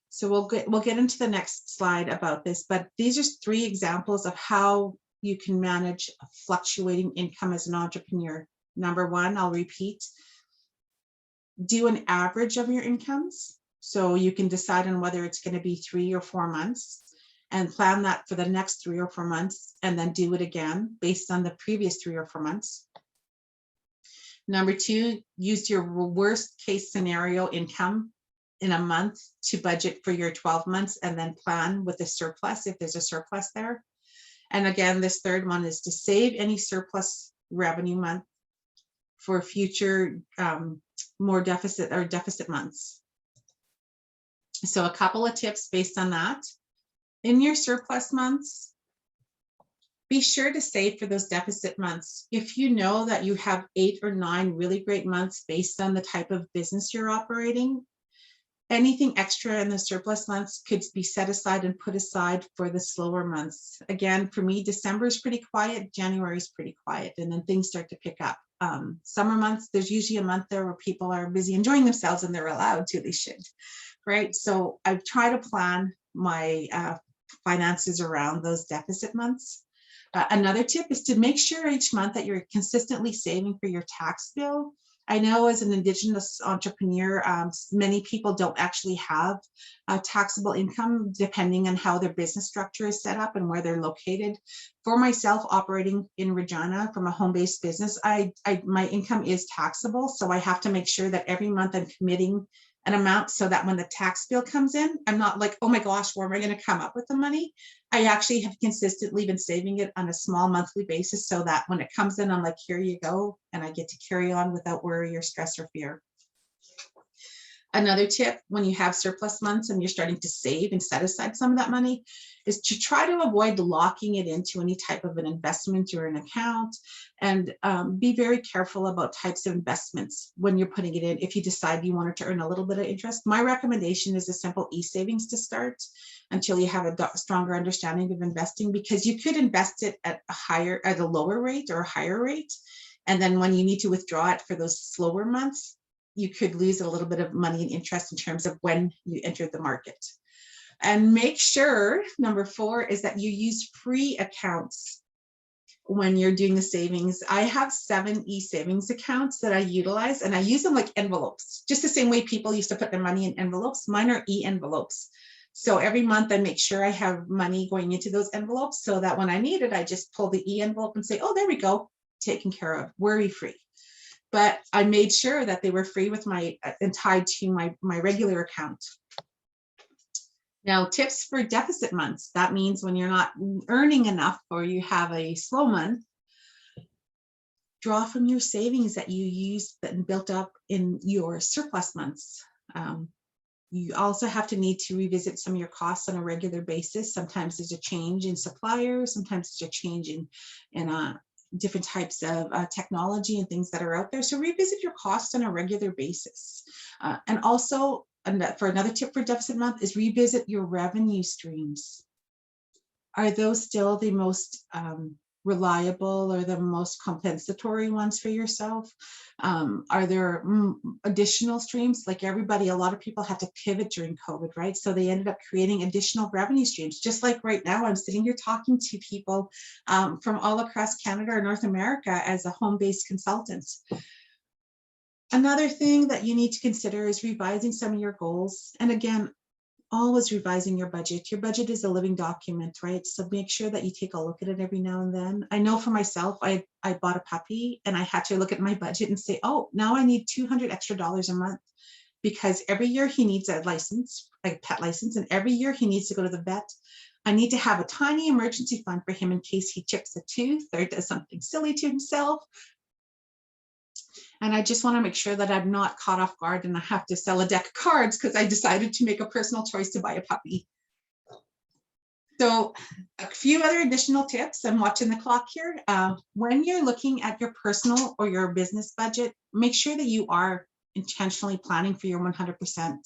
So we'll get into the next slide about this, but these are 3 examples of how you can manage a fluctuating income as an entrepreneur. Number 1, I'll repeat, do an average of your incomes. So you can decide on whether it's going to be 3 or 4 months and plan that for the next 3 or 4 months, and then do it again based on the previous 3 or 4 months. Number 2, use your worst case scenario income in a month to budget for your 12 months and then plan with a surplus if there's a surplus there. And again, this third one is to save any surplus revenue month for future more deficit months. So a couple of tips based on that. In your surplus months, be sure to save for those deficit months. If you know that you have 8 or 9 really great months based on the type of business you're operating, anything extra in the surplus months could be set aside and put aside for the slower months. Again, for me, December is pretty quiet, January is pretty quiet, and then things start to pick up. Summer months, there's usually a month there where people are busy enjoying themselves, and they're allowed to, they should, right? So I try to plan my finances around those deficit months. Another tip is to make sure each month that you're consistently saving for your tax bill. I know as an Indigenous entrepreneur, many people don't actually have taxable income depending on how their business structure is set up and where they're located. For myself, operating in Regina from a home-based business, my income is taxable, so I have to make sure that every month I'm committing an amount so that when the tax bill comes in, I'm not like, oh my gosh, where am I going to come up with the money? I actually have consistently been saving it on a small monthly basis so that when it comes in, I'm like, here you go. And I get to carry on without worry or stress or fear. Another tip when you have surplus months and you're starting to save and set aside some of that money is to try to avoid locking it into any type of an investment or an account, and be very careful about types of investments when you're putting it in. If you decide you wanted to earn a little bit of interest, my recommendation is a simple e-savings to start until you have a stronger understanding of investing, because you could invest it at a lower rate or a higher rate. And then when you need to withdraw it for those slower months, you could lose a little bit of money and interest in terms of when you entered the market. And make sure, number 4, is that you use free accounts when you're doing the savings. I have 7 e-savings accounts that I utilize, and I use them like envelopes, just the same way people used to put their money in envelopes. Mine are e-envelopes. So every month I make sure I have money going into those envelopes so that when I need it, I just pull the e-envelope and say, oh, there we go, taken care of, worry-free. But I made sure that they were free with my and tied to my regular account. Now, tips for deficit months. That means when you're not earning enough or you have a slow month, draw from your savings that you used and built up in your surplus months. You also have to need to revisit some of your costs on a regular basis. Sometimes there's a change in suppliers, sometimes there's a change in different types of technology and things that are out there. So revisit your costs on a regular basis. And also, for another tip for deficit month is revisit your revenue streams. Are those still the most reliable or the most compensatory ones for yourself? Are there additional streams? Like everybody, a lot of people had to pivot during COVID, right? So they ended up creating additional revenue streams. Just like right now, I'm sitting here talking to people from all across Canada or North America as a home-based consultant. Another thing that you need to consider is revising some of your goals. And again, always revising your budget. Your budget is a living document, right? So make sure that you take a look at it every now and then. I know for myself, I bought a puppy and I had to look at my budget and say, oh, now I need $200 extra a month, because every year he needs a license, a pet license, and every year he needs to go to the vet. I need to have a tiny emergency fund for him in case he chips a tooth or does something silly to himself. And I just want to make sure that I'm not caught off guard and I have to sell a deck of cards because I decided to make a personal choice to buy a puppy. So a few other additional tips. I'm watching the clock here. When you're looking at your personal or your business budget, make sure that you are intentionally planning for your 100%.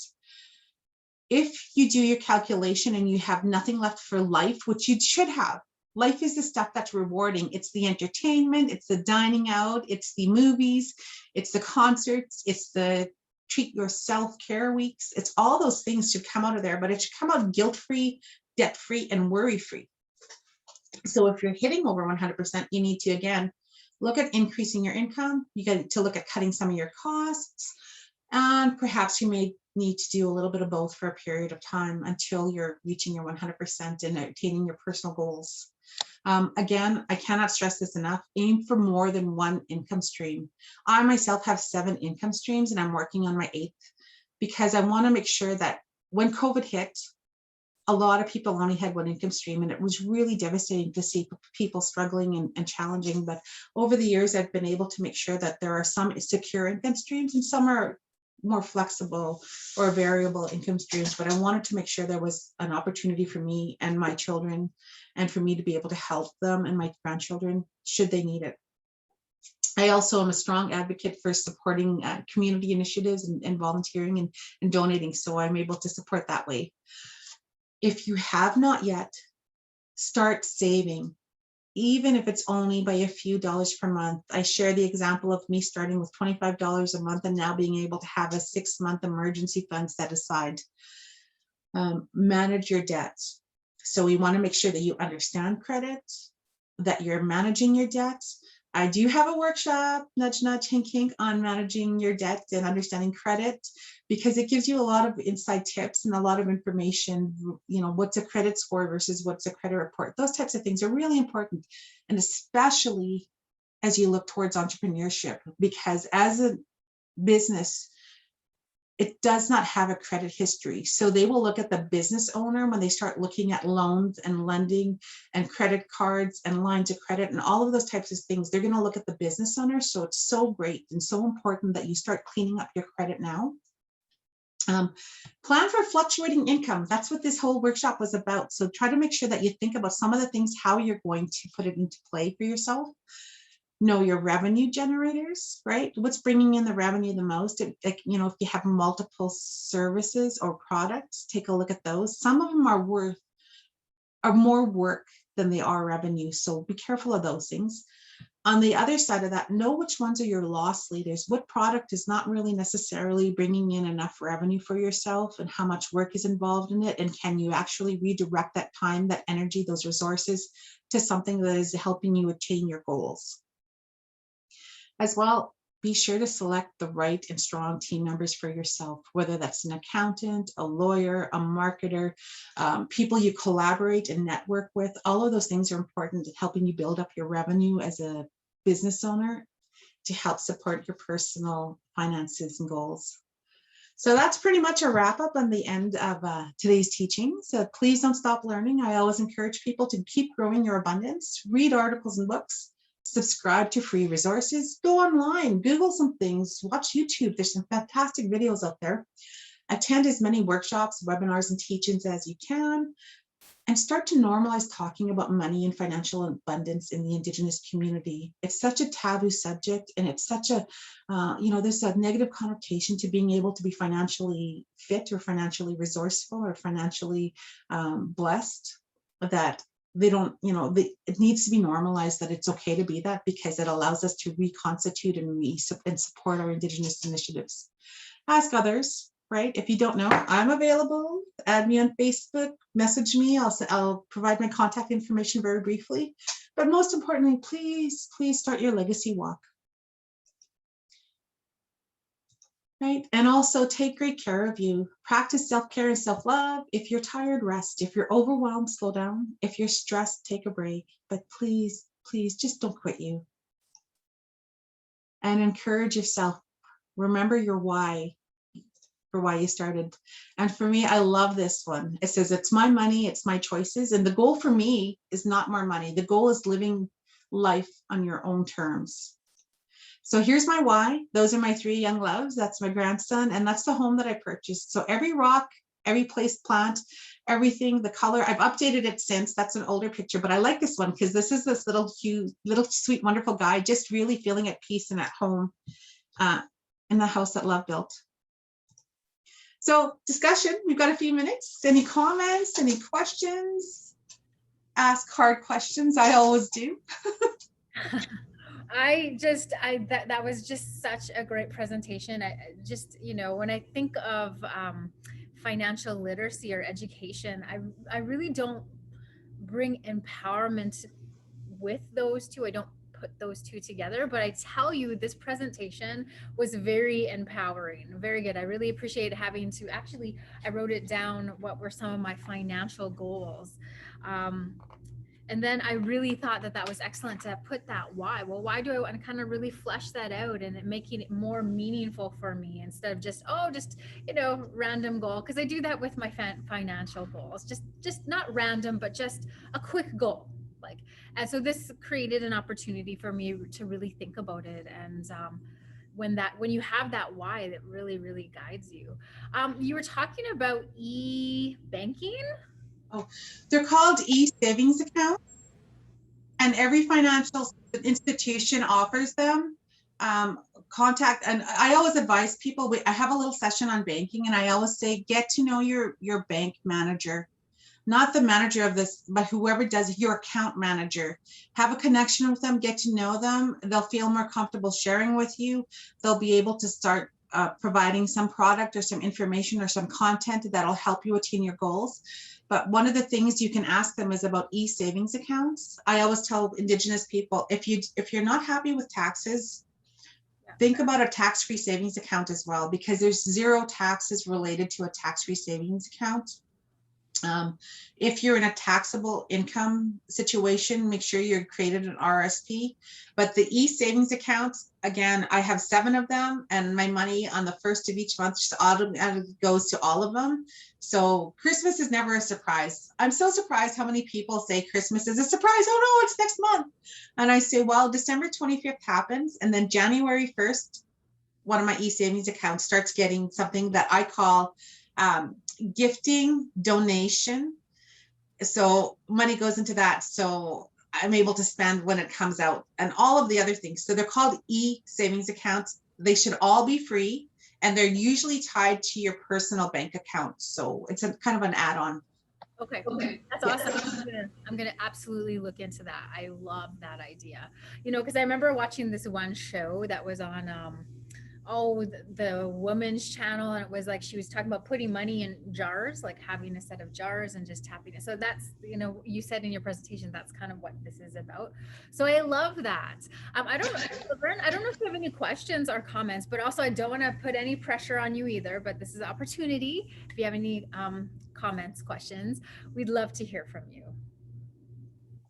If you do your calculation and you have nothing left for life, which you should have, life is the stuff that's rewarding. It's the entertainment, it's the dining out, it's the movies, it's the concerts, it's the treat yourself care weeks. It's all those things should come out of there, but it should come out guilt-free, debt-free, and worry-free. So if you're hitting over 100%, you need to, again, look at increasing your income. You get to look at cutting some of your costs, and perhaps you may need to do a little bit of both for a period of time until you're reaching your 100% and attaining your personal goals. Again, I cannot stress this enough. Aim for more than one income stream. I myself have 7 income streams and I'm working on my 8th because I want to make sure that when COVID hit, a lot of people only had one income stream, and it was really devastating to see people struggling and challenging. But over the years, I've been able to make sure that there are some secure income streams and some are more flexible or variable income streams. But I wanted to make sure there was an opportunity for me and my children, and for me to be able to help them and my grandchildren should they need it. I also am a strong advocate for supporting community initiatives and volunteering and donating, so I'm able to support that way. If you have not yet, start saving, even if it's only by a few dollars per month. I share the example of me starting with $25 a month and now being able to have a 6-month emergency fund set aside. Manage your debts. So we want to make sure that you understand credit, that you're managing your debts. I do have a workshop, nudge, nudge, hink, hink, on managing your debt and understanding credit, because it gives you a lot of inside tips and a lot of information. You know, what's a credit score versus what's a credit report? Those types of things are really important. And especially as you look towards entrepreneurship, because as a business, it does not have a credit history. So they will look at the business owner when they start looking at loans and lending and credit cards and lines of credit and all of those types of things. They're going to look at the business owner. So it's so great and so important that you start cleaning up your credit now. Plan for fluctuating income. That's what this whole workshop was about. So try to make sure that you think about some of the things, how you're going to put it into play for yourself. Know your revenue generators, right? What's bringing in the revenue the most? Like, you know, if you have multiple services or products, take a look at those. Some of them are more work than they are revenue. So be careful of those things. On the other side of that, know which ones are your loss leaders. What product is not really necessarily bringing in enough revenue for yourself, and how much work is involved in it? And can you actually redirect that time, that energy, those resources to something that is helping you attain your goals? As well, be sure to select the right and strong team members for yourself, whether that's an accountant, a lawyer, a marketer, people you collaborate and network with. All of those things are important in helping you build up your revenue as a business owner to help support your personal finances and goals. So that's pretty much a wrap up on the end of today's teaching. So please don't stop learning. I always encourage people to keep growing your abundance, read articles and books, subscribe to free resources, go online, Google some things, watch YouTube. There's some fantastic videos out there. Attend as many workshops, webinars, and teach-ins as you can, and start to normalize talking about money and financial abundance in the Indigenous community. It's such a taboo subject, and it's such a, there's a negative connotation to being able to be financially fit or financially resourceful or financially blessed, that they don't, it needs to be normalized that it's okay to be that, because it allows us to reconstitute and support our Indigenous initiatives. Ask others. Right? If you don't know, I'm available. Add me on Facebook, message me. I'll provide my contact information very briefly. But most importantly, please start your legacy walk. Right? And also take great care of you. Practice self-care and self-love. If you're tired, rest. If you're overwhelmed, slow down. If you're stressed, take a break. But please just don't quit you. And encourage yourself. Remember your why. For why you started. And for me, I love this one. It says, it's my money, it's my choices. And the goal for me is not more money. The goal is living life on your own terms. So here's my why. Those are my 3 young loves. That's my grandson. And that's the home that I purchased. So every rock, every place plant, everything, the color, I've updated it since. That's an older picture, but I like this one because this is this little cute, little sweet, wonderful guy, just really feeling at peace and at home in the house that love built. So discussion, we've got a few minutes. Any comments, any questions? Ask hard questions, I always do. That was just such a great presentation. When I think of financial literacy or education, I really don't bring empowerment with those two. I don't put those two together, but I tell you, this presentation was very empowering, very good. I really appreciate having to I wrote it down, what were some of my financial goals. And then I really thought that was excellent to put that why. Well, why do I want to kind of really flesh that out and making it more meaningful for me instead of just random goal. Because I do that with my financial goals, just not random, but just a quick goal. And so this created an opportunity for me to really think about it. And when you have that why, that really, really guides you. You were talking about e-banking. Oh, they're called e-savings accounts, and every financial institution offers them. Contact, and I always advise people, I have a little session on banking, and I always say, get to know your bank manager. Not the manager of this, but whoever does your account manager. Have a connection with them, get to know them. They'll feel more comfortable sharing with you. They'll be able to start providing some product or some information or some content that'll help you attain your goals. But one of the things you can ask them is about e-savings accounts. I always tell Indigenous people, if you're not happy with taxes, think about a tax-free savings account as well, because there's 0 taxes related to a tax-free savings account. If you're in a taxable income situation, make sure you're created an RSP. But the e-savings accounts, again, I have 7 of them, and my money on the first of each month just automatically goes to all of them. So Christmas is never a surprise. I'm so surprised how many people say Christmas is a surprise. Oh no, it's next month. And I say, well, December 25th happens, and then January 1st, one of my e-savings accounts starts getting something that I call gifting donation. So money goes into that. So I'm able to spend when it comes out, and all of the other things. So they're called e-savings accounts. They should all be free, and they're usually tied to your personal bank account. So it's a kind of an add-on. Okay, that's awesome. I'm gonna absolutely look into that. I love that idea. Because I remember watching this one show that was on the woman's channel, and it was like she was talking about putting money in jars, like having a set of jars and just tapping it. So that's, you said in your presentation, that's kind of what this is about. So I love that. I don't know if you have any questions or comments, but also I don't want to put any pressure on you either, but this is an opportunity. If you have any comments, questions, we'd love to hear from you.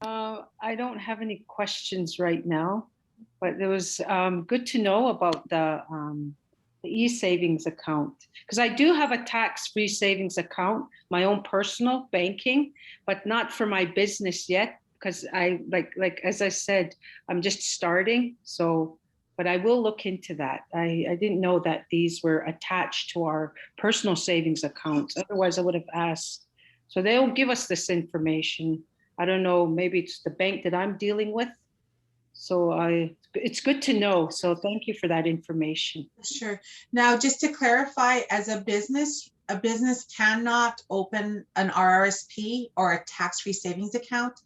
I don't have any questions right now, but it was good to know about the e-savings account, because I do have a tax-free savings account, my own personal banking, but not for my business yet, because I like as I said, I'm just starting. So, but I will look into that. I didn't know that these were attached to our personal savings accounts. Otherwise, I would have asked. So they'll give us this information. I don't know, maybe it's the bank that I'm dealing with. So it's good to know. So thank you for that information. Sure. Now, just to clarify, as a business cannot open an RRSP or a tax-free savings account.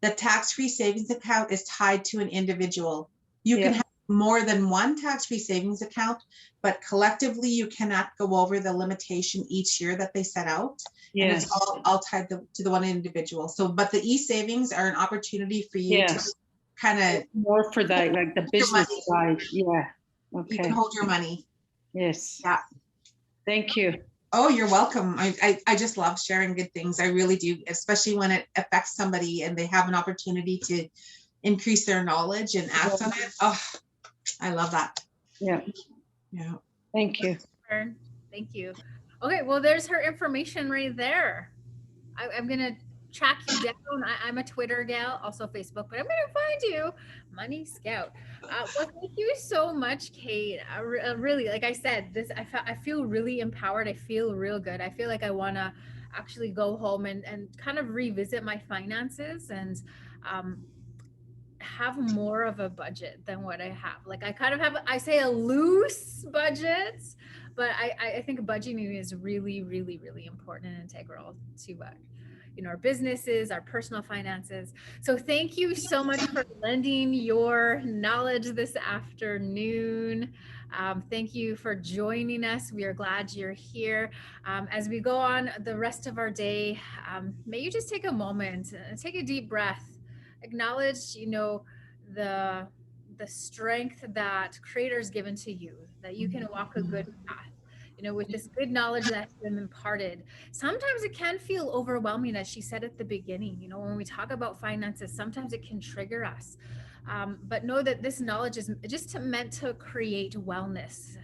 The tax-free savings account is tied to an individual. You can Yeah. have more than one tax-free savings account, but collectively you cannot go over the limitation each year that they set out. And Yes. it's all tied to the one individual. So, but the e-savings are an opportunity for you to Yes. kind of More for the like the business side. Yeah. you Okay. can hold your money. Yes. Yeah. Thank you. Oh, you're welcome. I just love sharing good things. I really do, especially when it affects somebody and they have an opportunity to increase their knowledge and act on it. Oh, I love that. Yeah. Yeah. Thank you. Thank you. Okay, well, there's her information right there. I'm gonna track you down. I'm a Twitter gal, also Facebook, but I'm gonna find you, Money Scout. Well, thank you so much, Cate. Really, like I said, I feel really empowered. I feel real good. I feel like I wanna actually go home and kind of revisit my finances and have more of a budget than what I have. Like I kind of have, I say a loose budget, but I think budgeting is really, really, really important and integral to our businesses, our personal finances. So thank you so much for lending your knowledge this afternoon. Thank you for joining us. We are glad you're here. As we go on the rest of our day, may you just take a moment, take a deep breath, acknowledge, the strength that Creator's given to you, that you can walk a good path, with this good knowledge that's been imparted. Sometimes it can feel overwhelming, as she said at the beginning. When we talk about finances, sometimes it can trigger us. But know that this knowledge is just meant to create wellness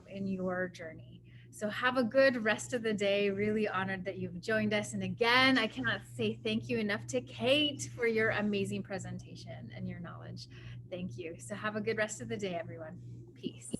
in your journey. So have a good rest of the day. Really honored that you've joined us. And again, I cannot say thank you enough to Cate for your amazing presentation and your knowledge. Thank you. So have a good rest of the day, everyone. Peace.